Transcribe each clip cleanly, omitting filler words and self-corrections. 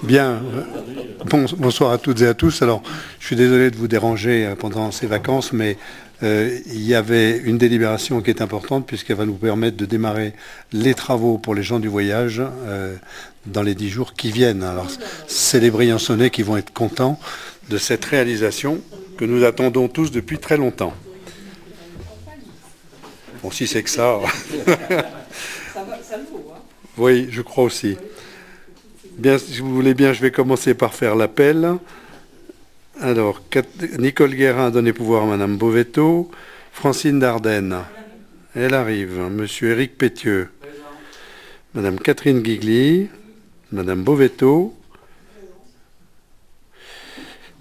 Bien. Bonsoir à toutes et à tous. Alors, je suis désolé de vous déranger pendant ces vacances, mais il y avait une délibération qui est importante puisqu'elle va nous permettre de démarrer les travaux pour les gens du voyage dans les 10 jours qui viennent. Alors, c'est les Briançonnais qui vont être contents de cette réalisation que nous attendons tous depuis très longtemps. Bon, si c'est que ça... ça le vaut, hein. Oui, je crois aussi. Bien, si vous voulez bien, je vais commencer par faire l'appel. Alors, Nicole Guérin a donné pouvoir à Madame Bovetto. Francine Dardenne, elle arrive. Monsieur Éric Pétieux. Madame Catherine Guigli. Madame Bovetto.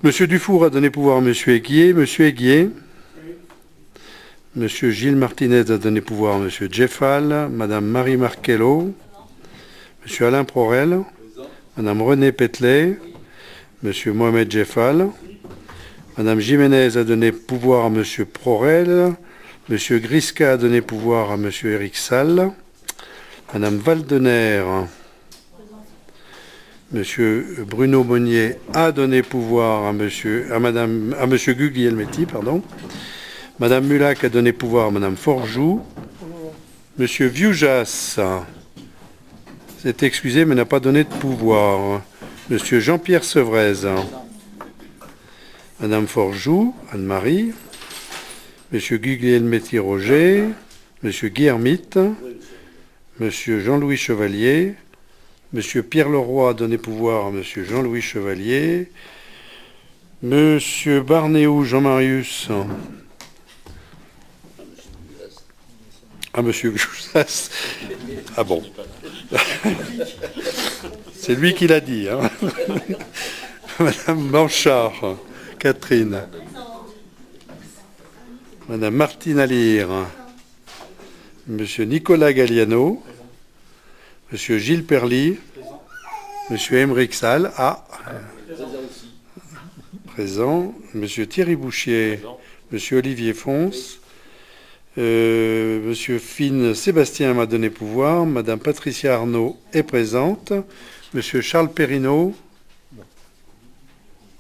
Monsieur Dufour a donné pouvoir à Monsieur Aiguier. Monsieur Aiguier. Monsieur Gilles Martinez a donné pouvoir à Monsieur Jeffal. Madame Marie Marchello. Monsieur Alain Prorel. Madame Renée Petelet, Monsieur Mohamed Jeffal, Madame Jiménez a donné pouvoir à Monsieur Prorel, Monsieur Griska a donné pouvoir à Monsieur Éric Salle, Madame Valdener, Monsieur Bruno Monnier a donné pouvoir à Monsieur Guglielmetti, pardon. Madame Mulac a donné pouvoir à Madame Forjoux, Monsieur Vioujas s'est excusé mais n'a pas donné de pouvoir. Monsieur Jean-Pierre Sevrez, Madame Forjoux, Anne-Marie, Monsieur Guglielmetti Roger, Monsieur Guy Hermite, Monsieur Jean-Louis Chevalier, Monsieur Pierre Leroy a donné pouvoir à Monsieur Jean-Louis Chevalier, Monsieur Barnéou Jean-Marius, à Monsieur Joussas. Ah bon. C'est lui qui l'a dit. Hein. Madame Blanchard, Catherine. Madame Martine Alire. Monsieur Nicolas Galliano. Monsieur Gilles Perly. Monsieur Émeric Salle. Présent. Monsieur Thierry Bouchier. Monsieur Olivier Fons. Monsieur Fine Sébastien m'a donné pouvoir. Madame Patricia Arnaud est présente. Monsieur Charles Perrineau.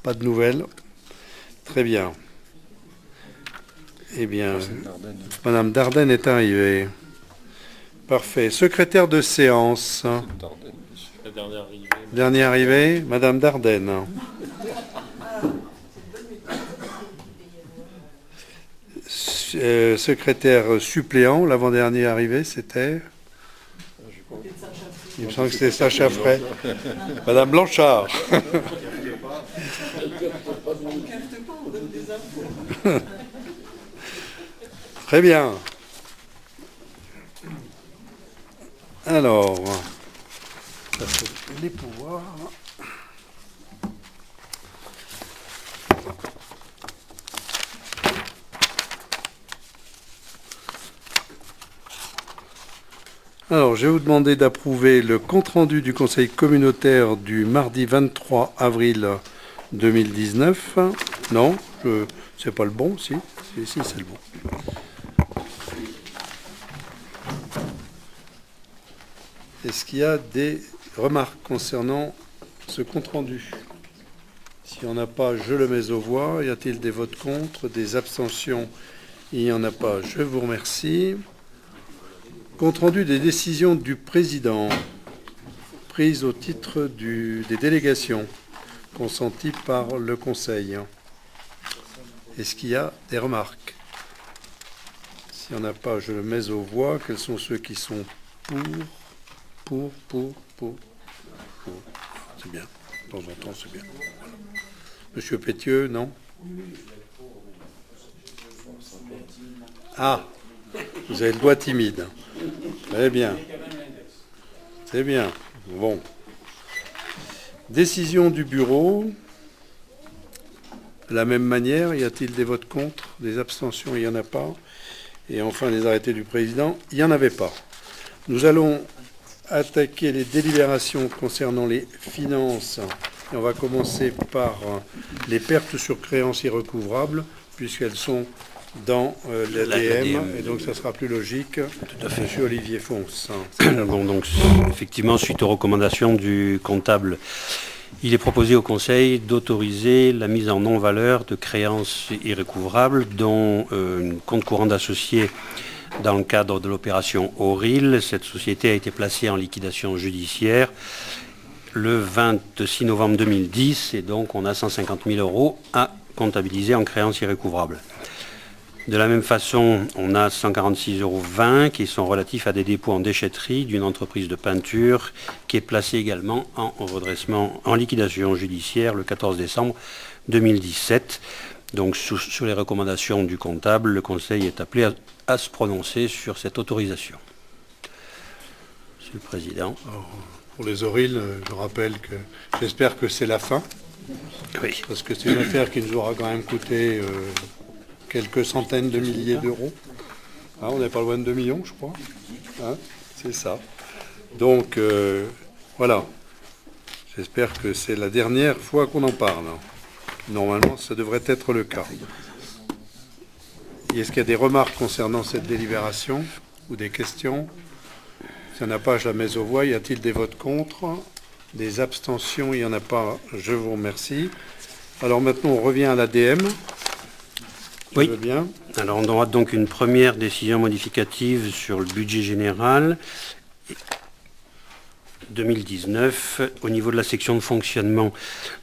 Pas de nouvelles. Très bien. Eh bien, Madame Dardenne est arrivée. Parfait. Secrétaire de séance. La dernière arrivée. Dernière arrivée, Madame Dardenne. Secrétaire suppléant, l'avant-dernier arrivé, c'était... Il me semble que c'était Sacha Frey. Madame Blanchard. Très bien. Alors, les pouvoirs... Alors, je vais vous demander d'approuver le compte-rendu du Conseil communautaire du mardi 23 avril 2019. Non, c'est pas le bon, si c'est le bon. Est-ce qu'il y a des remarques concernant ce compte-rendu? S'il n'y en a pas, je le mets aux voix. Y a-t-il des votes contre, des abstentions? Il n'y en a pas. Je vous remercie. Compte rendu des décisions du président prises au titre des délégations consenties par le Conseil. Est-ce qu'il y a des remarques? S'il n'y en a pas, je le mets aux voix. Quels sont ceux qui sont pour? C'est bien. De temps en temps, c'est bien. Voilà. Monsieur Pétieux, non? Ah, vous avez le doigt timide. Très bien. C'est bien. Bon. Décision du bureau. De la même manière, y a-t-il des votes contre, des abstentions? Il n'y en a pas. Et enfin, les arrêtés du président, il n'y en avait pas. Nous allons attaquer les délibérations concernant les finances. Et on va commencer par les pertes sur créances irrecouvrables, puisqu'elles sont dans l'ADM, l'ADM. et donc ça sera plus logique. Tout à fait. Monsieur Olivier Fonce. Bon, donc, effectivement, suite aux recommandations du comptable, il est proposé au Conseil d'autoriser la mise en non-valeur de créances irrécouvrables, dont un compte courant d'associé dans le cadre de l'opération Auril. Cette société a été placée en liquidation judiciaire le 26 novembre 2010, et donc on a 150 000 € à comptabiliser en créances irrécouvrables. De la même façon, on a 146,20 € qui sont relatifs à des dépôts en déchetterie d'une entreprise de peinture qui est placée également en redressement, en liquidation judiciaire le 14 décembre 2017. Donc, sur les recommandations du comptable, le Conseil est appelé à se prononcer sur cette autorisation. Monsieur le Président. Alors, pour les Auril, je rappelle que j'espère que c'est la fin, Oui. parce que c'est une affaire qui nous aura quand même coûté quelques centaines de milliers d'euros. Hein, on n'est pas loin de 2 millions, je crois. Hein, c'est ça. Donc, voilà. J'espère que c'est la dernière fois qu'on en parle. Normalement, ça devrait être le cas. Est-ce qu'il y a des remarques concernant cette délibération ou des questions? S'il n'y en a pas, je la mets aux voix. Y a-t-il des votes contre? Des abstentions? Il n'y en a pas. Je vous remercie. Alors maintenant, on revient à l'ADM. Oui. Bien. Alors, on aura donc une première décision modificative sur le budget général 2019 au niveau de la section de fonctionnement.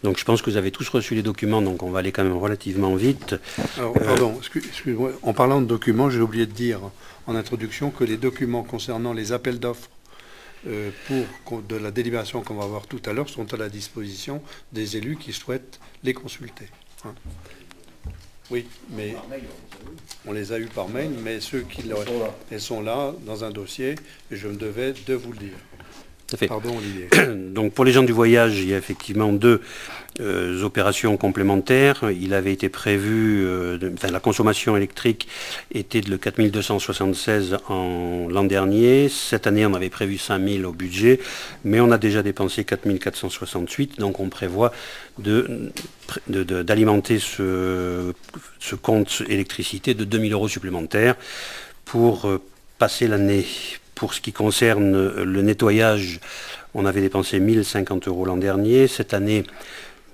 Donc, je pense que vous avez tous reçu les documents, donc on va aller quand même relativement vite. Alors, pardon, excusez-moi. En parlant de documents, j'ai oublié de dire en introduction que les documents concernant les appels d'offres de la délibération qu'on va avoir tout à l'heure sont à la disposition des élus qui souhaitent les consulter. Hein. Oui, mais on les a eus par mail, mais ceux qui elles sont là dans un dossier, et je me devais de vous le dire. Tout à fait. Pardon, Olivier. Donc pour les gens du voyage, il y a effectivement deux opérations complémentaires. Il avait été prévu, la consommation électrique était de 4276 l'an dernier. Cette année, on avait prévu 5000 au budget, mais on a déjà dépensé 4468. Donc on prévoit d'alimenter ce compte électricité de 2000 € supplémentaires pour passer l'année. Pour ce qui concerne le nettoyage, on avait dépensé 1050 € l'an dernier. Cette année,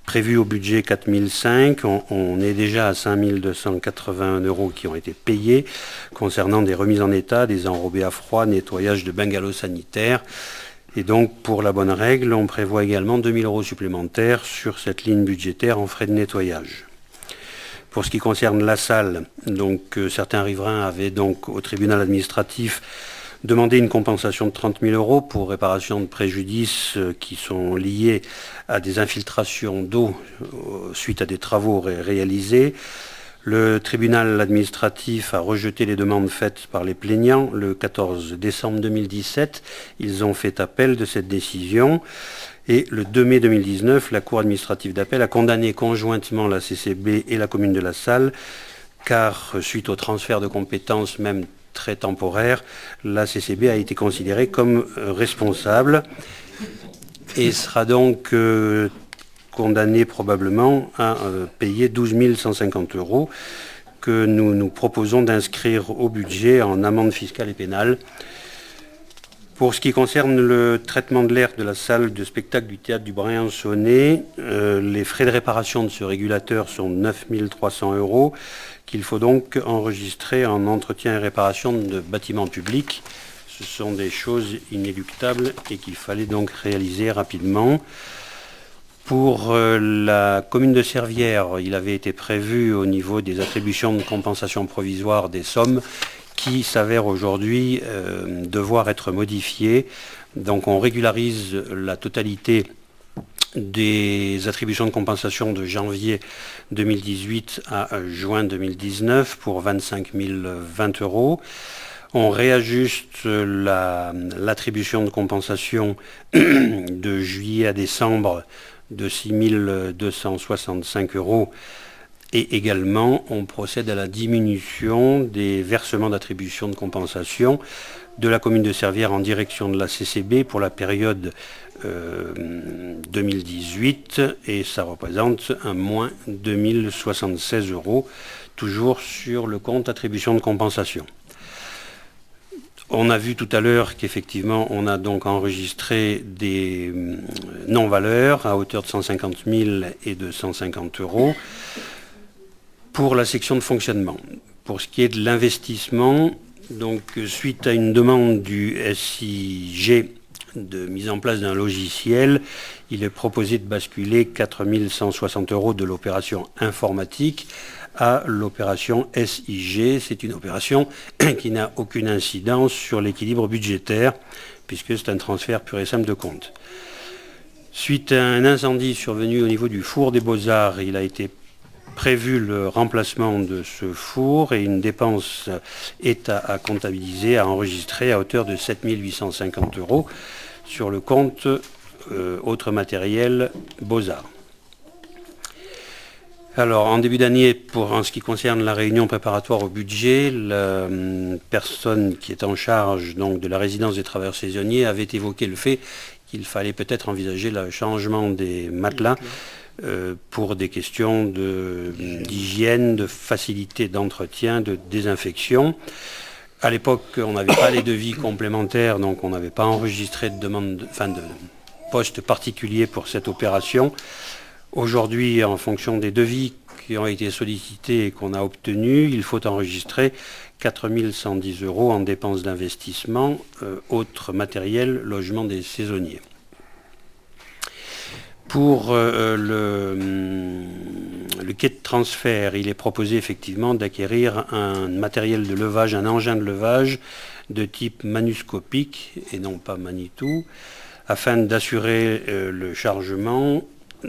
prévu au budget 4005, on est déjà à 5281 € qui ont été payés concernant des remises en état, des enrobés à froid, nettoyage de bungalows sanitaires. Et donc, pour la bonne règle, on prévoit également 2000 € supplémentaires sur cette ligne budgétaire en frais de nettoyage. Pour ce qui concerne la salle, donc certains riverains avaient donc au tribunal administratif demandé une compensation de 30 000 € pour réparation de préjudices qui sont liés à des infiltrations d'eau suite à des travaux réalisés. Le tribunal administratif a rejeté les demandes faites par les plaignants le 14 décembre 2017. Ils ont fait appel de cette décision. Et le 2 mai 2019, la Cour administrative d'appel a condamné conjointement la CCB et la commune de La Salle, car suite au transfert de compétences, même très temporaire, la CCB a été considérée comme responsable et sera donc condamnée probablement à payer 12 150 € que nous proposons d'inscrire au budget en amende fiscale et pénale. Pour ce qui concerne le traitement de l'air de la salle de spectacle du théâtre du Briançonnet, les frais de réparation de ce régulateur sont 9 300 € qu'il faut donc enregistrer en entretien et réparation de bâtiments publics. Ce sont des choses inéluctables et qu'il fallait donc réaliser rapidement. Pour la commune de Servières, il avait été prévu au niveau des attributions de compensation provisoire des sommes qui s'avèrent aujourd'hui devoir être modifiées. Donc on régularise la totalité des attributions de compensation de janvier 2018 à juin 2019 pour 25 020 €. On réajuste l'attribution de compensation de juillet à décembre de 6 265 € et également on procède à la diminution des versements d'attribution de compensation de la commune de Servières en direction de la CCB pour la période 2018 et ça représente un moins 2076 €, toujours sur le compte attribution de compensation. On a vu tout à l'heure qu'effectivement, on a donc enregistré des non-valeurs à hauteur de 150 000 et de 150 € pour la section de fonctionnement. Pour ce qui est de l'investissement, donc suite à une demande du SIG de mise en place d'un logiciel, il est proposé de basculer 4 160 € de l'opération informatique à l'opération SIG. C'est une opération qui n'a aucune incidence sur l'équilibre budgétaire, puisque c'est un transfert pur et simple de compte. Suite à un incendie survenu au niveau du four des Beaux-Arts, il a été prévu le remplacement de ce four et une dépense est à comptabiliser, à enregistrer à hauteur de 7 850 € sur le compte autre matériel Beaux-Arts. Alors, en début d'année, en ce qui concerne la réunion préparatoire au budget, la personne qui est en charge donc, de la résidence des travailleurs saisonniers avait évoqué le fait qu'il fallait peut-être envisager le changement des matelas pour des questions d'hygiène, de facilité d'entretien, de désinfection. À l'époque, on n'avait pas les devis complémentaires, donc on n'avait pas enregistré de de poste particulier pour cette opération. Aujourd'hui, en fonction des devis qui ont été sollicités et qu'on a obtenus, il faut enregistrer 4 110 € en dépenses d'investissement, autres matériel, logement des saisonniers. Pour le quai de transfert, il est proposé effectivement d'acquérir un matériel de levage, un engin de levage de type manuscopique et non pas Manitou, afin d'assurer le chargement,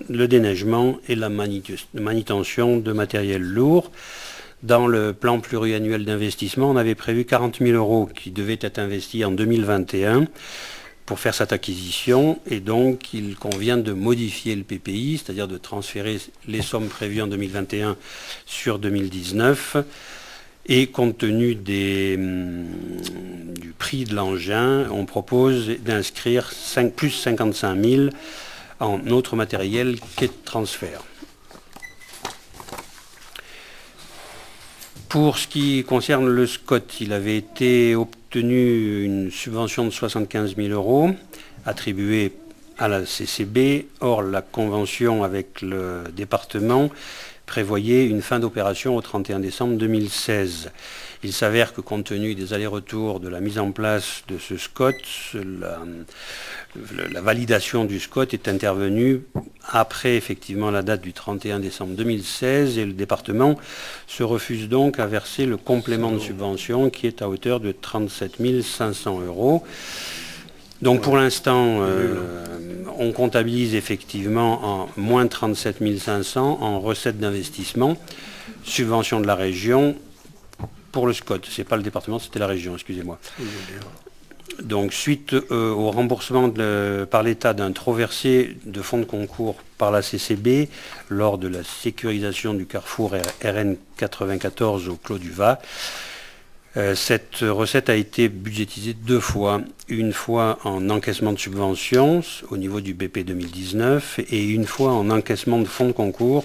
le déneigement et la manutention de matériel lourd. Dans le plan pluriannuel d'investissement, on avait prévu 40 000 € qui devaient être investis en 2021 pour faire cette acquisition, et donc il convient de modifier le PPI, c'est-à-dire de transférer les sommes prévues en 2021 sur 2019, et compte tenu du prix de l'engin, on propose d'inscrire plus 55 000 en autre matériel quai de transfert. Pour ce qui concerne le SCOT, il avait été obtenu une subvention de 75 000 € attribuée à la CCB. Or, la convention avec le département prévoyait une fin d'opération au 31 décembre 2016. Il s'avère que compte tenu des allers-retours de la mise en place de ce SCOT, la validation du SCOT est intervenue après effectivement la date du 31 décembre 2016 et le département se refuse donc à verser le complément de subvention qui est à hauteur de 37 500 €. Donc pour l'instant, on comptabilise effectivement en moins 37 500 en recettes d'investissement, subvention de la région pour le SCOT. Ce n'est pas le département, c'était la région, excusez-moi. Donc suite au remboursement par l'État d'un trop versé de fonds de concours par la CCB lors de la sécurisation du carrefour RN 94 au Clos du Vas, cette recette a été budgétisée deux fois. Une fois en encaissement de subventions au niveau du BP 2019 et une fois en encaissement de fonds de concours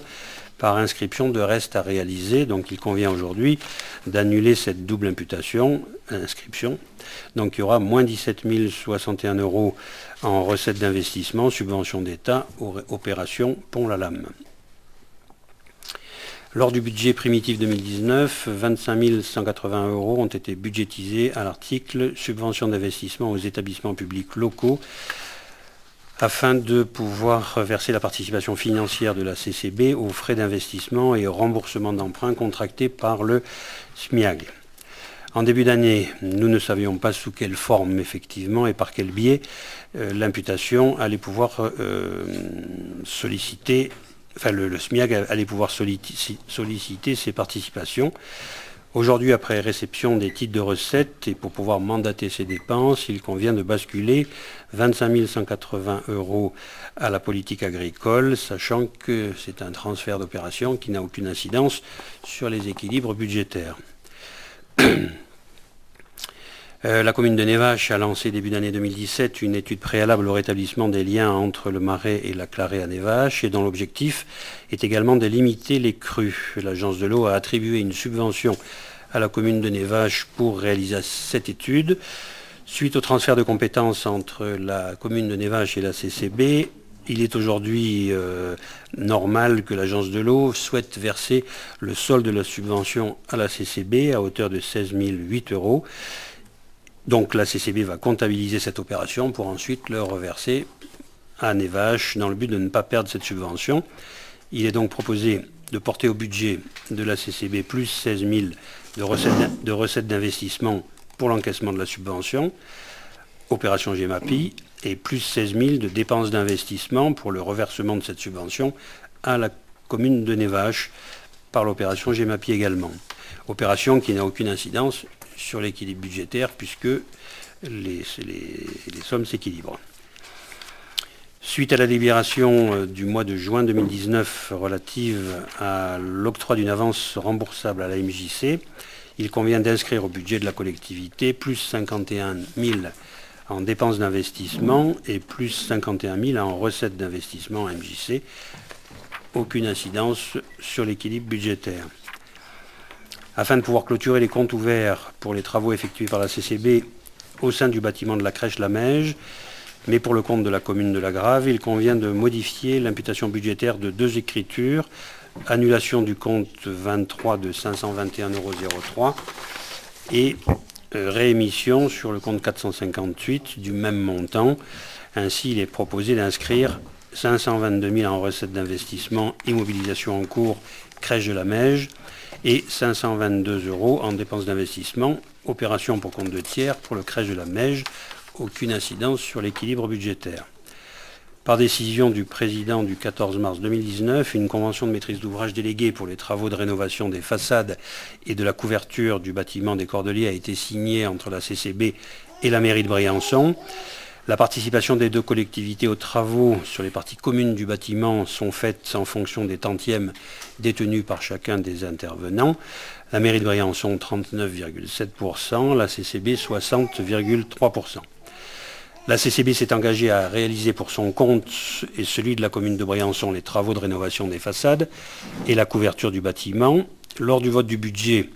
par inscription de reste à réaliser. Donc il convient aujourd'hui d'annuler cette double inscription. Donc il y aura moins 17 061 € en recettes d'investissement, subvention d'État, opération Pont-la-Lame. Lors du budget primitif 2019, 25 180 € ont été budgétisés à l'article subvention d'investissement aux établissements publics locaux afin de pouvoir verser la participation financière de la CCB aux frais d'investissement et au remboursement d'emprunts contractés par le SMIAG. En début d'année, nous ne savions pas sous quelle forme, effectivement, et par quel biais l'imputation allait pouvoir solliciter, enfin le SMIAG allait pouvoir solliciter ses participations. Aujourd'hui, après réception des titres de recettes et pour pouvoir mandater ces dépenses, il convient de basculer 25 180 € à la politique agricole, sachant que c'est un transfert d'opération qui n'a aucune incidence sur les équilibres budgétaires. La commune de Névache a lancé début d'année 2017 une étude préalable au rétablissement des liens entre le Marais et la Clarée à Névache et dont l'objectif est également de limiter les crues. L'agence de l'eau a attribué une subvention à la commune de Névache pour réaliser cette étude. Suite au transfert de compétences entre la commune de Névache et la CCB, il est aujourd'hui normal que l'agence de l'eau souhaite verser le solde de la subvention à la CCB à hauteur de 16 008 €. Donc la CCB va comptabiliser cette opération pour ensuite le reverser à Névache dans le but de ne pas perdre cette subvention. Il est donc proposé de porter au budget de la CCB plus 16 000 de recettes d'investissement pour l'encaissement de la subvention, opération GEMAPI, et plus 16 000 de dépenses d'investissement pour le reversement de cette subvention à la commune de Névache par l'opération GEMAPI également. Opération qui n'a aucune incidence sur l'équilibre budgétaire puisque les sommes s'équilibrent. Suite à la délibération du mois de juin 2019 relative à l'octroi d'une avance remboursable à la MJC, il convient d'inscrire au budget de la collectivité plus 51 000 en dépenses d'investissement et plus 51 000 en recettes d'investissement MJC. Aucune incidence sur l'équilibre budgétaire. Afin de pouvoir clôturer les comptes ouverts pour les travaux effectués par la CCB au sein du bâtiment de la crèche La Meige, mais pour le compte de la commune de La Grave, il convient de modifier l'imputation budgétaire de deux écritures, annulation du compte 23 de 521,03 € et réémission sur le compte 458 du même montant. Ainsi, il est proposé d'inscrire 522 000 en recettes d'investissement, immobilisation en cours, crèche de La Meige, et 522 € en dépenses d'investissement, opération pour compte de tiers pour le crèche de La Meige, aucune incidence sur l'équilibre budgétaire. Par décision du président du 14 mars 2019, une convention de maîtrise d'ouvrage déléguée pour les travaux de rénovation des façades et de la couverture du bâtiment des Cordeliers a été signée entre la CCB et la mairie de Briançon. La participation des deux collectivités aux travaux sur les parties communes du bâtiment sont faites en fonction des tantièmes détenus par chacun des intervenants. La mairie de Briançon 39,7%, la CCB 60,3%. La CCB s'est engagée à réaliser pour son compte et celui de la commune de Briançon les travaux de rénovation des façades et la couverture du bâtiment. Lors du vote du budget,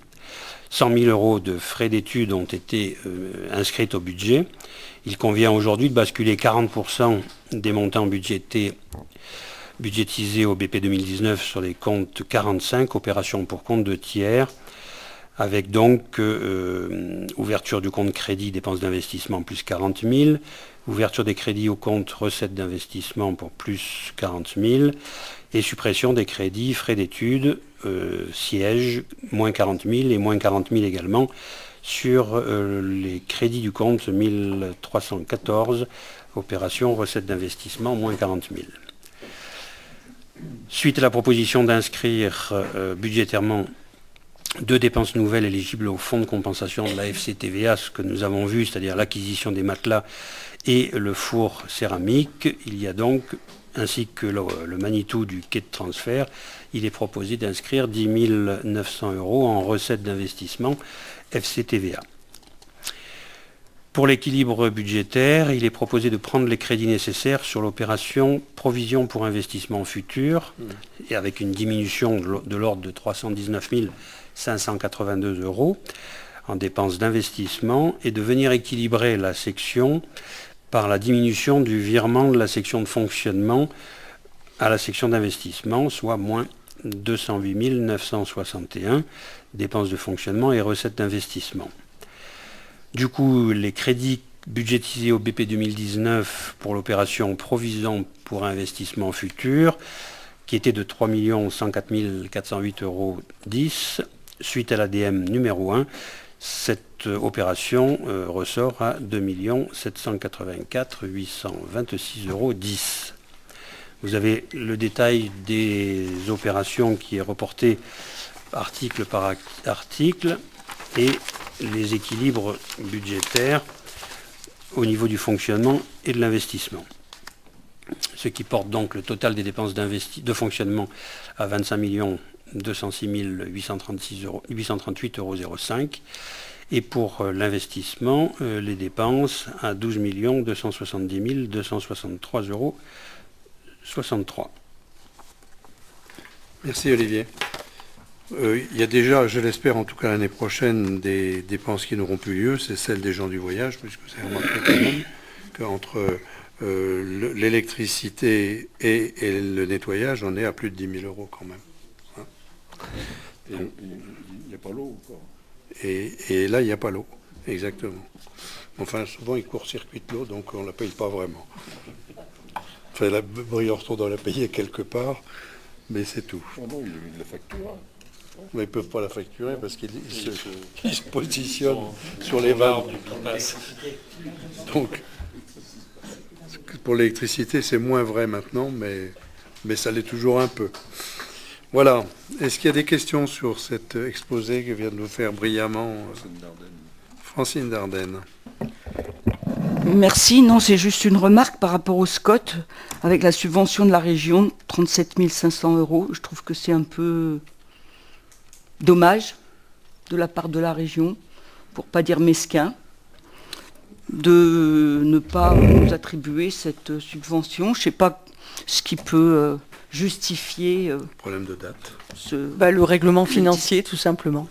100 000 € de frais d'études ont été inscrits au budget. Il convient aujourd'hui de basculer 40% des montants budgétisés au BP 2019 sur les comptes 45, opérations pour compte de tiers, avec donc ouverture du compte crédit dépenses d'investissement plus 40 000, ouverture des crédits au compte recettes d'investissement pour plus 40 000, et suppression des crédits frais d'études, sièges, moins 40 000 et moins 40 000 également, sur les crédits du compte 1314, opération recettes d'investissement, moins 40 000. Suite à la proposition d'inscrire budgétairement deux dépenses nouvelles éligibles au fonds de compensation de la FCTVA, ce que nous avons vu, c'est-à-dire l'acquisition des matelas et le four céramique, il y a donc, ainsi que le Manitou du quai de transfert, il est proposé d'inscrire 10 900 € en recettes d'investissement FCTVA. Pour l'équilibre budgétaire, il est proposé de prendre les crédits nécessaires sur l'opération provision pour investissement futur, et avec une diminution de l'ordre de 319 582 € en dépenses d'investissement, et de venir équilibrer la section par la diminution du virement de la section de fonctionnement à la section d'investissement, soit moins 208 961, dépenses de fonctionnement et recettes d'investissement. Du coup, les crédits budgétisés au BP 2019 pour l'opération provision pour investissement futur, qui était de 3 104 408,10 €, suite à l'ADM numéro 1, cette opération ressort à 2 784 826,10 €. Vous avez le détail des opérations qui est reporté article par article et les équilibres budgétaires au niveau du fonctionnement et de l'investissement. Ce qui porte donc le total des dépenses de fonctionnement à 25 206 838,05 € Et pour l'investissement, les dépenses à 12 270 263,63 €. Merci Olivier. Il y a déjà, je l'espère en tout cas l'année prochaine, des dépenses qui n'auront plus lieu, c'est celle des gens du voyage, puisque vous avez remarqué quand même qu'entre l'électricité et le nettoyage, on est à plus de 10 000 € quand même. Hein. Il n'y a pas l'eau encore. Et là, il n'y a pas l'eau, exactement. Enfin, souvent, ils court-circuitent l'eau, donc on ne la paye pas vraiment. Enfin, la Briançon doit la payer quelque part, mais c'est tout. Oh non, il la facture. Mais ils ne peuvent pas la facturer parce qu'ils se positionnent sur les vannes. Donc, pour l'électricité, c'est moins vrai maintenant, mais ça l'est toujours un peu. Voilà. Est-ce qu'il y a des questions sur cet exposé que vient de nous faire brillamment Francine Dardenne? Merci. Non, c'est juste une remarque par rapport au SCOT, avec la subvention de la région, 37 500 €. Je trouve que c'est un peu dommage de la part de la région, pour pas dire mesquin, de ne pas nous attribuer cette subvention. Je ne sais pas ce qui peut justifier Problème de date. Le règlement financier, tout simplement.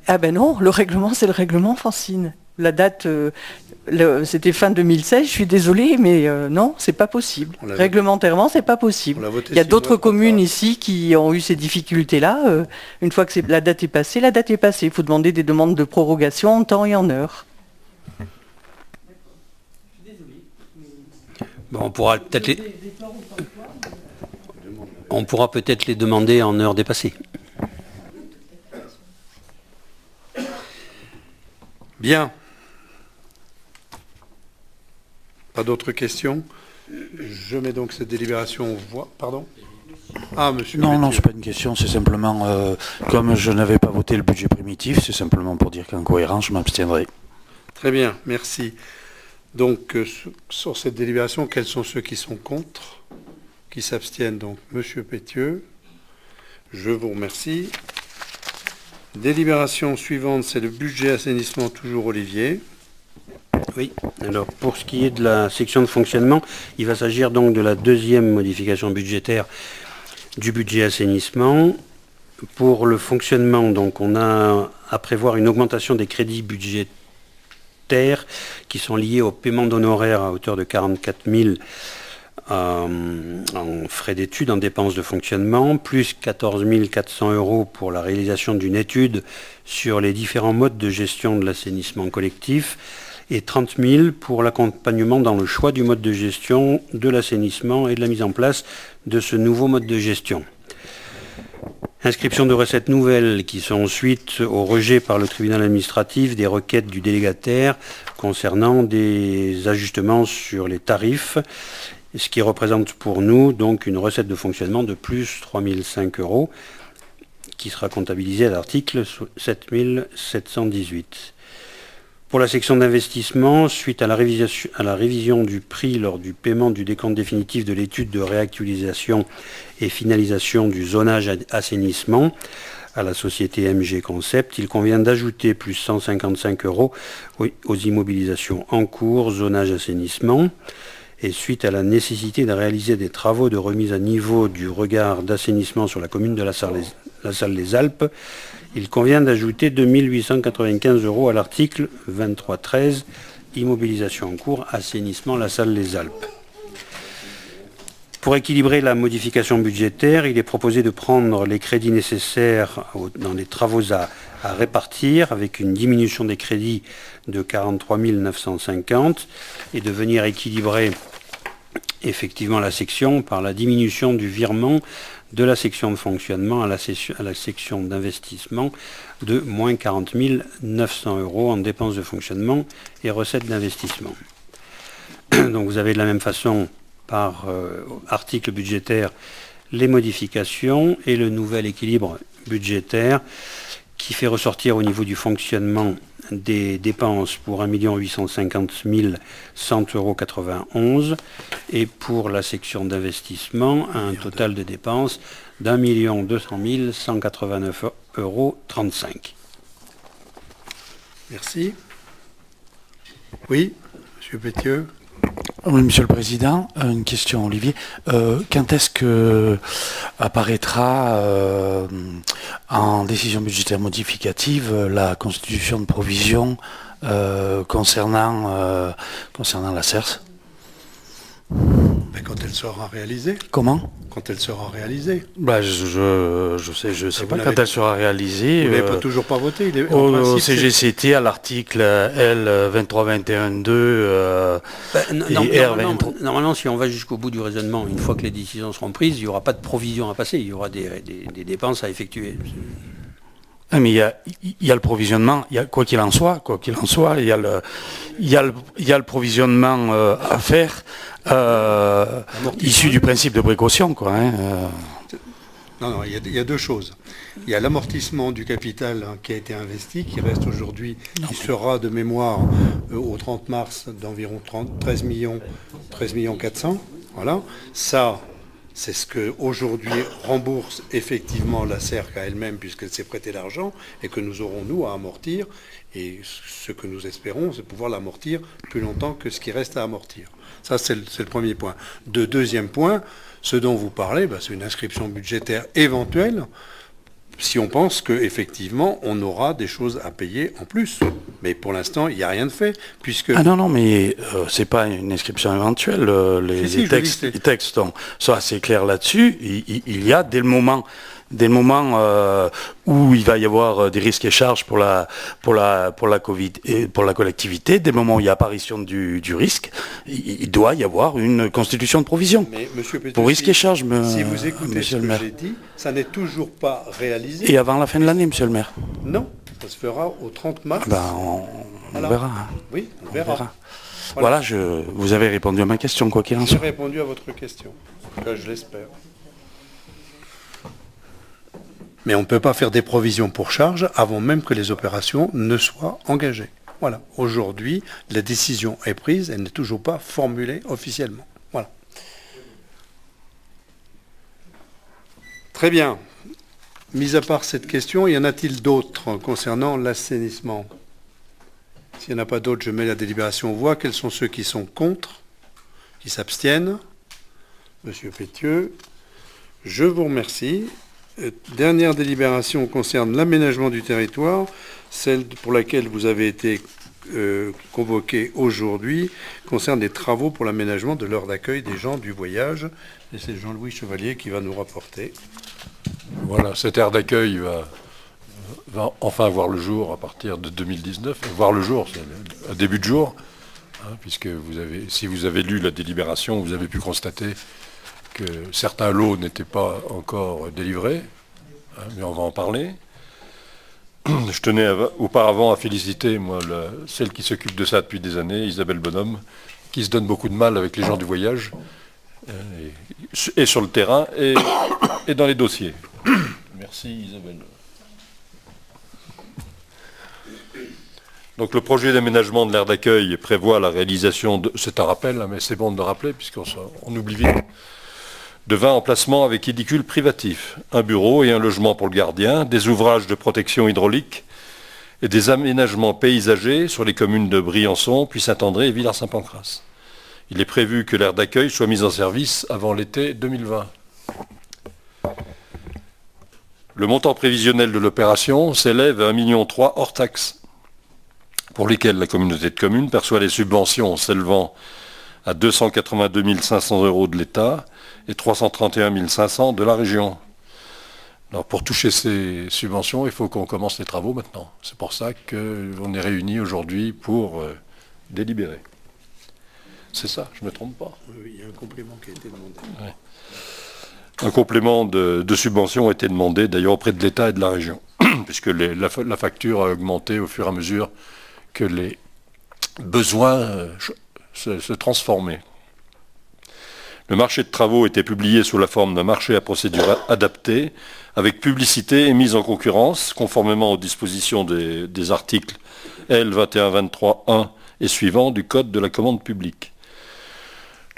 Ah ben non, le règlement, c'est le règlement, Francine. La date, c'était fin 2016, je suis désolée, mais non, c'est pas possible. Réglementairement, c'est pas possible. Il y a d'autres communes ici qui ont eu ces difficultés-là. Une fois que la date est passée, la date est passée. Il faut demander des demandes de prorogation en temps et en heure. Bon, on pourra peut-être les demander en heure dépassée. Bien. Pas d'autres questions? Je mets donc cette délibération aux voix. Pardon? Ah, monsieur. Non, c'est pas une question, c'est simplement, comme je n'avais pas voté le budget primitif, c'est simplement pour dire qu'en cohérence, je m'abstiendrai. Très bien, merci. Donc, sur cette délibération, quels sont ceux qui sont contre, qui s'abstiennent? Donc, monsieur Pétieux, je vous remercie. Délibération suivante, c'est le budget assainissement, toujours Olivier. Oui, alors pour ce qui est de la section de fonctionnement, il va s'agir donc de la deuxième modification budgétaire du budget assainissement. Pour le fonctionnement, donc on a à prévoir une augmentation des crédits budgétaires qui sont liés au paiement d'honoraires à hauteur de 44 000 en frais d'études, en dépenses de fonctionnement, plus 14 400 € pour la réalisation d'une étude sur les différents modes de gestion de l'assainissement collectif et 30 000 pour l'accompagnement dans le choix du mode de gestion de l'assainissement et de la mise en place de ce nouveau mode de gestion. Inscription de recettes nouvelles qui sont suite au rejet par le tribunal administratif des requêtes du délégataire concernant des ajustements sur les tarifs, ce qui représente pour nous donc une recette de fonctionnement de plus 3 005 € qui sera comptabilisée à l'article 7 718. Pour la section d'investissement, suite à la révision du prix lors du paiement du décompte définitif de l'étude de réactualisation et finalisation du zonage assainissement à la société MG Concept, il convient d'ajouter plus 155 € aux immobilisations en cours, zonage assainissement. Et suite à la nécessité de réaliser des travaux de remise à niveau du regard d'assainissement sur la commune de la Salle-les-Alpes, il convient d'ajouter 2 895 € à l'article 2313, immobilisation en cours, assainissement la Salle-les-Alpes. Pour équilibrer la modification budgétaire, il est proposé de prendre les crédits nécessaires dans les travaux à répartir avec une diminution des crédits de 43 950 et de venir équilibrer effectivement la section par la diminution du virement de la section de fonctionnement à la section d'investissement de moins 40 900 € en dépenses de fonctionnement et recettes d'investissement. Donc vous avez de la même façon par article budgétaire les modifications et le nouvel équilibre budgétaire qui fait ressortir au niveau du fonctionnement des dépenses pour 1 850 100,91 € et pour la section d'investissement un total de dépenses d'1 200 189,35 €. Merci. Oui, Monsieur Pétieux. Oui, Monsieur le Président, une question, Olivier. Quand est-ce que apparaîtra en décision budgétaire modificative la constitution de provision concernant la CERS? Ben, quand elle sera réalisée. Comment? Quand elle sera réalisée. Bah, je sais vous pas l'avez- quand elle sera réalisée. Vous n'avez toujours pas voté. Il est, en Au principe, c'est- CGCT, à l'article L 2321-2 et R 23. Normalement, si on va jusqu'au bout du raisonnement, une fois que les décisions seront prises, il n'y aura pas de provision à passer, il y aura des dépenses à effectuer. Ah, mais il y a le provisionnement, quoi qu'il en soit, il y a le provisionnement à faire issu du principe de précaution, quoi. Non, il y a deux choses. Il y a l'amortissement du capital qui a été investi, qui reste aujourd'hui, qui sera de mémoire au 30 mars d'environ 13 millions 400. Voilà. Ça, c'est ce que aujourd'hui rembourse effectivement la CERC à elle-même, puisqu'elle s'est prêté l'argent, et que nous aurons, nous, à amortir. Et ce que nous espérons, c'est pouvoir l'amortir plus longtemps que ce qui reste à amortir. Ça, c'est le premier point. Deuxième point, ce dont vous parlez, c'est une inscription budgétaire éventuelle, si on pense qu'effectivement, on aura des choses à payer en plus. Mais pour l'instant, il n'y a rien de fait, puisque... Ah non, mais c'est pas une inscription éventuelle. Les textes sont assez clairs là-dessus. Il y a, dès le moment où il va y avoir des risques et charges pour la Covid et pour la collectivité, dès le moment où il y a apparition du risque, il doit y avoir une constitution de provision. Mais, Monsieur Pétieux, pour risque et charges, si vous écoutez Monsieur ce le que maire. j'ai dit, ça n'est toujours pas réalisé. Et avant la fin de l'année, Monsieur le maire. Non, ça se fera au 30 mars. On Voilà. verra. Hein. Oui, on On verra. verra. Voilà, vous avez répondu à ma question, quoi qu'il en J'ai soit. répondu à votre question. En tout cas, je l'espère. Mais on ne peut pas faire des provisions pour charge avant même que les opérations ne soient engagées. Voilà. Aujourd'hui, la décision est prise, elle n'est toujours pas formulée officiellement. Voilà. Très bien. Mis à part cette question, y en a-t-il d'autres concernant l'assainissement? S'il n'y en a pas d'autres, je mets la délibération aux voix. Quels sont ceux qui sont contre, qui s'abstiennent? Monsieur Pétieux, je vous remercie. Dernière délibération concerne l'aménagement du territoire, celle pour laquelle vous avez été convoqué aujourd'hui, concerne les travaux pour l'aménagement de l'heure d'accueil des gens du voyage. Et c'est Jean-Louis Chevalier qui va nous rapporter. Voilà, cette aire d'accueil va enfin voir le jour à partir de 2019. Voir le jour, c'est un début de jour, puisque si vous avez lu la délibération, vous avez pu constater que certains lots n'étaient pas encore délivrés, mais on va en parler. Je tenais auparavant à féliciter, moi, celle qui s'occupe de ça depuis des années, Isabelle Bonhomme, qui se donne beaucoup de mal avec les gens du voyage, et sur le terrain, et dans les dossiers. Merci Isabelle. Donc le projet d'aménagement de l'aire d'accueil prévoit la réalisation de, c'est un rappel, mais c'est bon de le rappeler puisqu'on oublie vite, de 20 emplacements avec édicule privatif, un bureau et un logement pour le gardien, des ouvrages de protection hydraulique et des aménagements paysagers sur les communes de Briançon, puis Saint-André et Villars-Saint-Pancras. Il est prévu que l'aire d'accueil soit mise en service avant l'été 2020. Le montant prévisionnel de l'opération s'élève à 1,3 million hors taxes, pour lesquels la communauté de communes perçoit les subventions s'élevant à 282 500 € de l'État et 331 500 de la région. Alors pour toucher ces subventions, il faut qu'on commence les travaux maintenant. C'est pour ça qu'on est réunis aujourd'hui pour délibérer. C'est ça, je ne me trompe pas. Oui, il y a un complément qui a été demandé. Ouais. Un complément de subvention a été demandé d'ailleurs auprès de l'État et de la région, puisque la facture a augmenté au fur et à mesure que les besoins se transformaient. Le marché de travaux était publié sous la forme d'un marché à procédure adaptée, avec publicité et mise en concurrence, conformément aux dispositions des articles L 2123.1 et suivants du Code de la commande publique.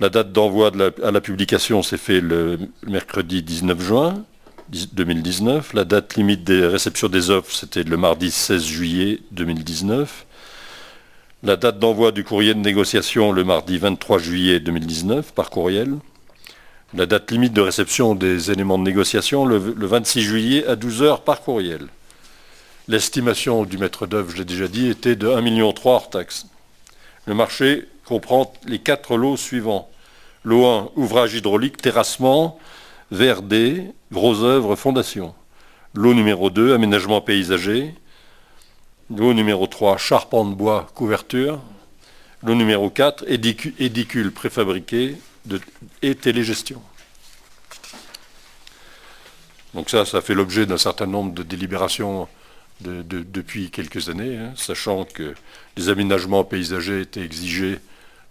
La date d'envoi à la publication s'est fait le mercredi 19 juin, 2019. La date limite des réceptions des offres, c'était le mardi 16 juillet 2019. La date d'envoi du courrier de négociation, le mardi 23 juillet 2019, par courriel. La date limite de réception des éléments de négociation, le 26 juillet à 12 heures, par courriel. L'estimation du maître d'œuvre, je l'ai déjà dit, était de 1,3 million hors taxe. Le marché comprend les 4 lots suivants. Lot 1, ouvrage hydraulique, terrassement, VRD, gros œuvres, fondation. Lot numéro 2, aménagement paysager. Lot numéro 3, charpente bois, couverture. Lot numéro 4, édicule préfabriqué et télégestion. Donc ça fait l'objet d'un certain nombre de délibérations depuis quelques années, hein, sachant que les aménagements paysagers étaient exigés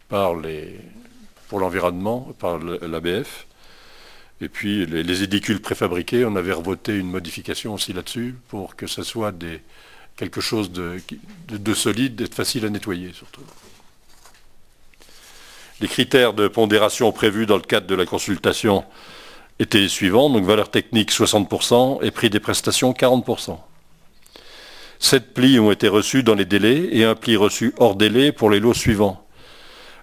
pour l'environnement, par l'ABF. Et puis les édicules préfabriqués, on avait revoté une modification aussi là-dessus pour que ce soit quelque chose de solide et de facile à nettoyer surtout. Les critères de pondération prévus dans le cadre de la consultation étaient les suivants, donc valeur technique 60% et prix des prestations 40%. 7 plis ont été reçus dans les délais et un pli reçu hors délai pour les lots suivants.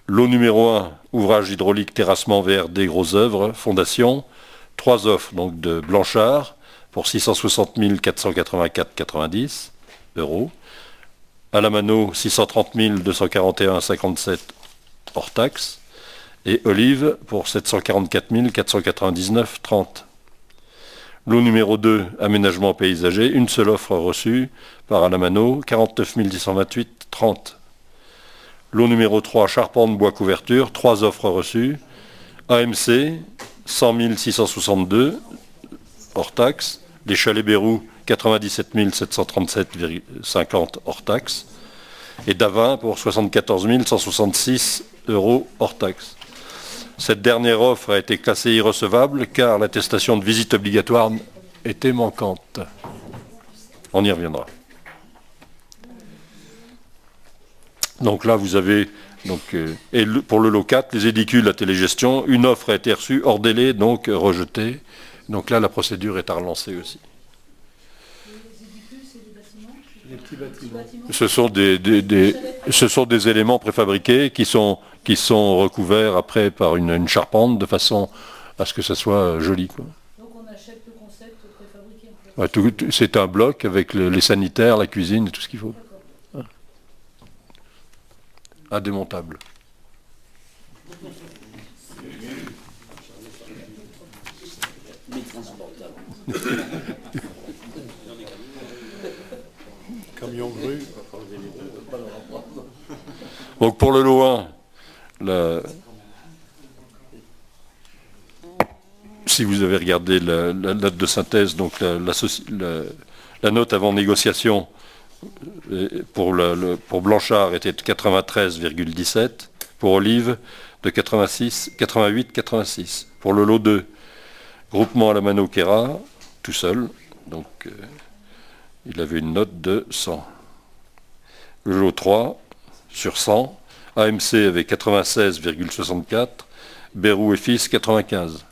Lot numéro 1, ouvrage hydraulique, terrassement VRD, gros œuvres, fondation. 3 offres donc de Blanchard pour 660 484,90 €. Alamano 630 241,57 hors taxe. Et Olive pour 744 499,30. Lot numéro 2, aménagement paysager, une seule offre reçue par Alamano, 49 128,30. Lot numéro 3, charpente bois couverture, 3 offres reçues. AMC, 100 662 hors taxe. Les chalets Bérou, 97 737,50 hors taxe. Et Davin pour 74 166 € hors taxe. Cette dernière offre a été classée irrecevable car l'attestation de visite obligatoire était manquante. On y reviendra. Donc là, vous avez, pour le lot 4, les édicules à télégestion, une offre a été reçue hors délai, donc rejetée. Donc là, la procédure est à relancer aussi. Ce sont des éléments préfabriqués qui sont recouverts après par une charpente de façon à ce que ça soit joli, quoi. Donc on achète le concept préfabriqué en fait. Ouais, c'est un bloc avec les sanitaires, la cuisine et tout ce qu'il faut. Ouais. Indémontable. Camion grue. Donc pour le lot 1, si vous avez regardé la note de synthèse, donc la note avant négociation pour Blanchard était de 93,17, pour Olive de 88,86. Pour le lot 2, groupement Alamano Kera, tout seul, donc il avait une note de 100. Le lot 3, sur 100, AMC avait 96,64, Bérou et Fils 95.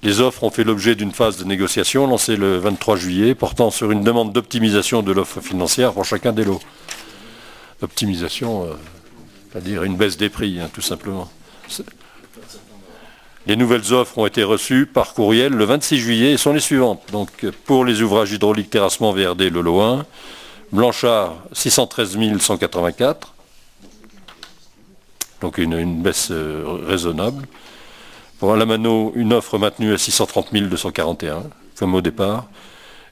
Les offres ont fait l'objet d'une phase de négociation lancée le 23 juillet, portant sur une demande d'optimisation de l'offre financière pour chacun des lots. Optimisation, c'est-à-dire une baisse des prix, hein, tout simplement. Les nouvelles offres ont été reçues par courriel le 26 juillet et sont les suivantes. Donc, pour les ouvrages hydrauliques terrassement VRD, le lot 1, Blanchard, 613 184. Donc une baisse raisonnable. Pour Alamano, une offre maintenue à 630 241, comme au départ.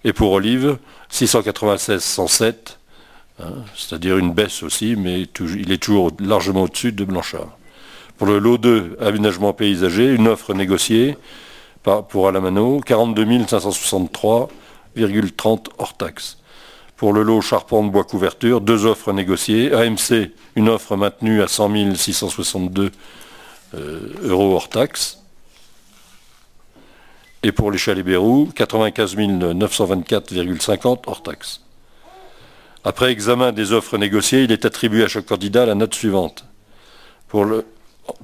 Et pour Olive, 696 107, hein, c'est-à-dire une baisse aussi, mais il est toujours largement au-dessus de Blanchard. Pour le lot 2, aménagement paysager, une offre négociée pour Alamano, 42 563,30 hors taxe. Pour le lot charpente bois couverture, 2 offres négociées. AMC, une offre maintenue à 100 662 € hors taxe. Et pour les chalets Bérou, 95 924,50 hors taxe. Après examen des offres négociées, il est attribué à chaque candidat la note suivante. Pour le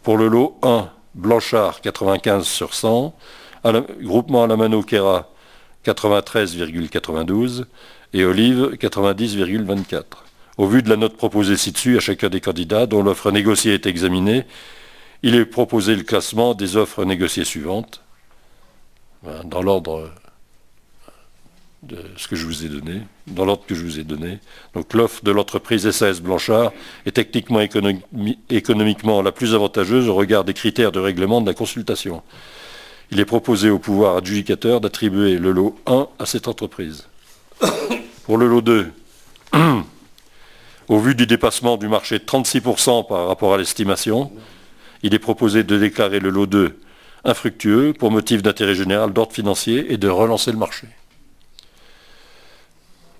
lot 1, Blanchard, 95 sur 100. Groupement Alamano Kera, 93,92 et Olive 90,24. Au vu de la note proposée ci-dessus à chacun des candidats dont l'offre négociée est examinée, il est proposé le classement des offres négociées suivantes, dans l'ordre de ce que je vous ai donné, dans l'ordre que je vous ai donné. Donc l'offre de l'entreprise SAS Blanchard est techniquement économiquement la plus avantageuse au regard des critères de règlement de la consultation. Il est proposé au pouvoir adjudicateur d'attribuer le lot 1 à cette entreprise. Pour le lot 2, au vu du dépassement du marché de 36% par rapport à l'estimation, il est proposé de déclarer le lot 2 infructueux pour motif d'intérêt général d'ordre financier et de relancer le marché.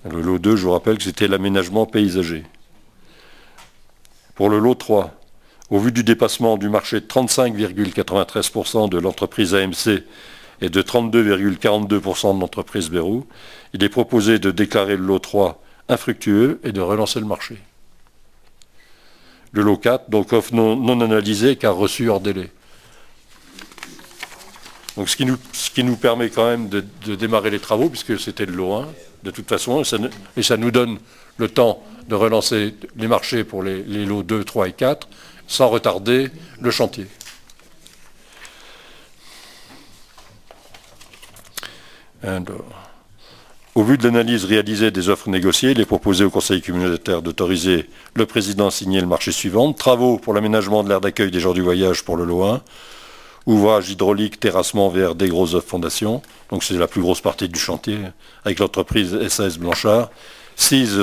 Le lot 2, je vous rappelle que c'était l'aménagement paysager. Pour le lot 3, au vu du dépassement du marché de 35,93% de l'entreprise AMC et de 32,42% de l'entreprise Bérou, il est proposé de déclarer le lot 3 infructueux et de relancer le marché. Le lot 4, donc offre non analysée car reçue hors délai. Donc ce qui nous permet quand même de démarrer les travaux, puisque c'était le lot 1, de toute façon, et ça nous donne le temps de relancer les marchés pour les lots 2, 3 et 4, sans retarder le chantier. Au vu de l'analyse réalisée des offres négociées, il est proposé au Conseil communautaire d'autoriser le président à signer le marché suivant. Travaux pour l'aménagement de l'aire d'accueil des gens du voyage pour le lot 1. Ouvrage hydraulique, terrassement vers des grosses œuvres fondations. Donc c'est la plus grosse partie du chantier avec l'entreprise SAS Blanchard.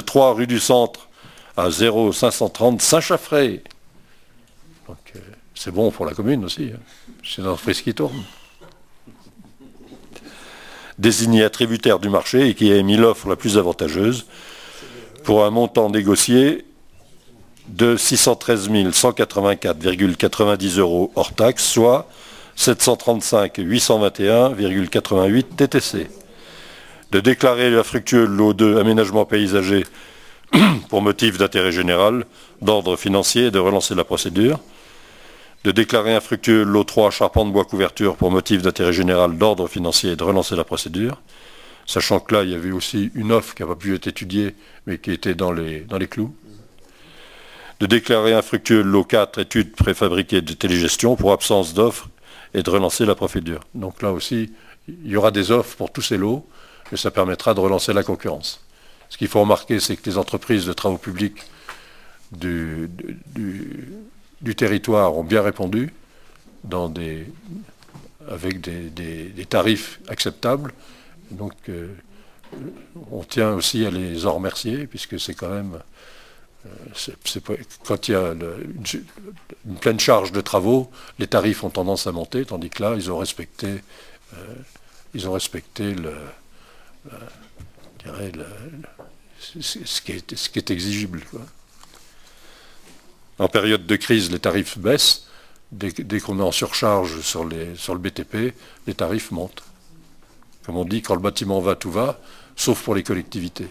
3 rue du Centre à 0530 Saint-Chaffré. Donc c'est bon pour la commune aussi. C'est une entreprise qui tourne. Désigné attributaire du marché et qui a émis l'offre la plus avantageuse pour un montant négocié de 613 184,90 € hors taxe, soit 735 821,88 TTC. De déclarer l'infructueux lot 2 aménagement paysager pour motif d'intérêt général, d'ordre financier et de relancer la procédure. De déclarer infructueux lot 3 charpente bois couverture pour motif d'intérêt général, d'ordre financier et de relancer la procédure. Sachant que là, il y avait aussi une offre qui n'a pas pu être étudiée, mais qui était dans les clous. De déclarer infructueux lot 4 études préfabriquées de télégestion pour absence d'offres et de relancer la procédure. Donc là aussi, il y aura des offres pour tous ces lots, et ça permettra de relancer la concurrence. Ce qu'il faut remarquer, c'est que les entreprises de travaux publics du territoire ont bien répondu avec des tarifs acceptables. Donc on tient aussi à les en remercier, puisque c'est quand même... quand il y a une pleine charge de travaux, les tarifs ont tendance à monter, tandis que là, ils ont respecté ce qui est exigible, quoi. En période de crise, les tarifs baissent. Dès qu'on est en surcharge sur le BTP, les tarifs montent. Comme on dit, quand le bâtiment va, tout va, sauf pour les collectivités.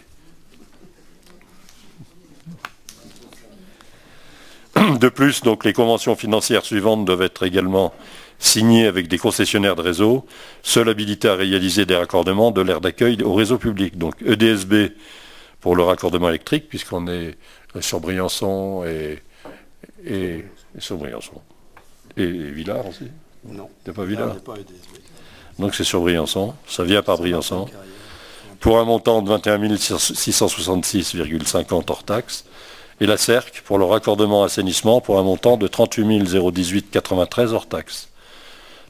De plus, donc, les conventions financières suivantes doivent être également signées avec des concessionnaires de réseau, seuls habilités à réaliser des raccordements de l'aire d'accueil au réseau public. Donc EDSB pour le raccordement électrique, puisqu'on est sur Briançon et sur Briançon. Et Villars aussi. Non. Il n'y a pas Villars. Il n'y a pas EDSB. Donc c'est sur Briançon. Ça vient par Briançon. Pour un montant de 21 666,50 hors taxe. Et la CERC pour le raccordement assainissement pour un montant de 38 018,93 hors taxe.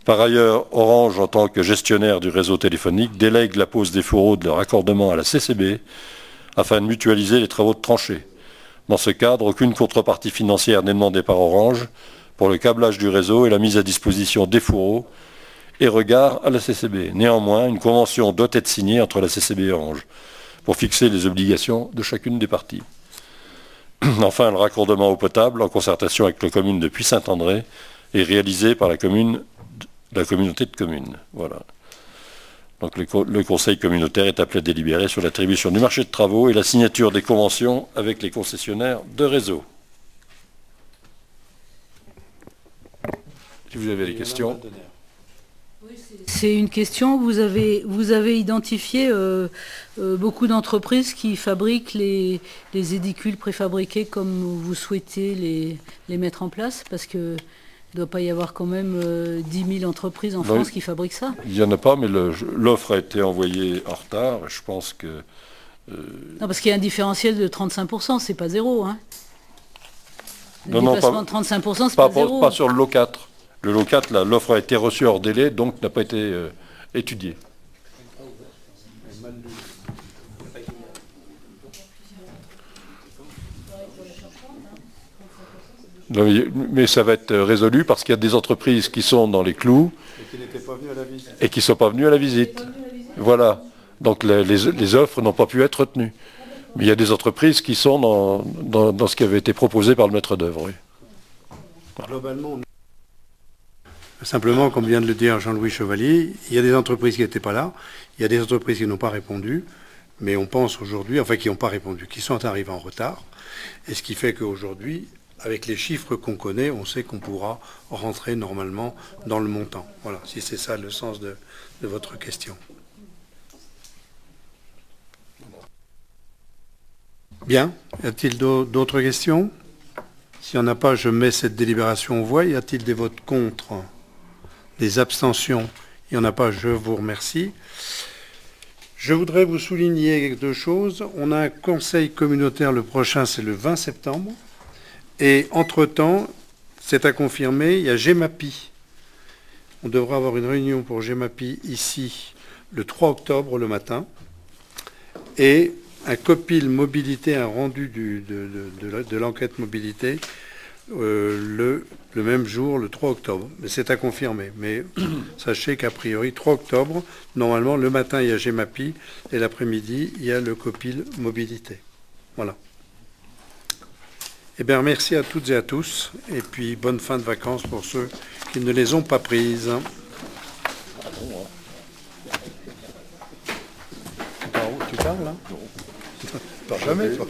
Par ailleurs, Orange, en tant que gestionnaire du réseau téléphonique, délègue la pose des fourreaux de raccordement à la CCB afin de mutualiser les travaux de tranchée. Dans ce cadre, aucune contrepartie financière n'est demandée par Orange pour le câblage du réseau et la mise à disposition des fourreaux et regard à la CCB. Néanmoins, une convention doit être signée entre la CCB et Orange pour fixer les obligations de chacune des parties. Enfin, le raccordement eau potable, en concertation avec la commune de Puy-Saint-André, est réalisé par la communauté de communes. Voilà. Donc le Conseil communautaire est appelé à délibérer sur l'attribution du marché de travaux et la signature des conventions avec les concessionnaires de réseau. Si vous avez des questions. C'est une question. Vous avez identifié beaucoup d'entreprises qui fabriquent les édicules préfabriqués comme vous souhaitez les mettre en place, parce que il ne doit pas y avoir quand même 10 000 entreprises en France qui fabriquent ça. Il n'y en a pas, mais l'offre a été envoyée en retard. Je pense que... Non, parce qu'il y a un différentiel de 35%, c'est pas zéro. Hein. Le Non, dépassement de 35%, c'est pas zéro. Pas sur le lot 4. Le lot 4, l'offre a été reçue hors délai, donc n'a pas été étudiée. Non, mais ça va être résolu parce qu'il y a des entreprises qui sont dans les clous Et qui n'étaient pas venus à la visite. et qui ne sont pas venues à la visite. Voilà. Donc les offres n'ont pas pu être retenues. Mais il y a des entreprises qui sont dans ce qui avait été proposé par le maître d'œuvre. Oui. Globalement, simplement, comme vient de le dire Jean-Louis Chevalier, il y a des entreprises qui n'étaient pas là, il y a des entreprises qui n'ont pas répondu, mais on pense aujourd'hui, enfin qui n'ont pas répondu, qui sont arrivés en retard. Et ce qui fait qu'aujourd'hui, avec les chiffres qu'on connaît, on sait qu'on pourra rentrer normalement dans le montant. Voilà, si c'est ça le sens de votre question. Bien, y a-t-il d'autres questions? S'il n'y en a pas, je mets cette délibération aux voix. Y a-t-il des votes contre? Des abstentions? Il n'y en a pas, je vous remercie. Je voudrais vous souligner deux choses. On a un conseil communautaire, le prochain, c'est le 20 septembre. Et entre-temps, c'est à confirmer, il y a GEMAPI. On devra avoir une réunion pour GEMAPI ici le 3 octobre le matin. Et un COPIL mobilité, un rendu de l'enquête mobilité le même jour, le 3 octobre. Mais c'est à confirmer. Mais sachez qu'a priori, 3 octobre, normalement, le matin, il y a GEMAPI et l'après-midi, il y a le COPIL mobilité. Voilà. Eh bien, merci à toutes et à tous. Et puis, bonne fin de vacances pour ceux qui ne les ont pas prises. Tu parles, là? Tu parles jamais, toi.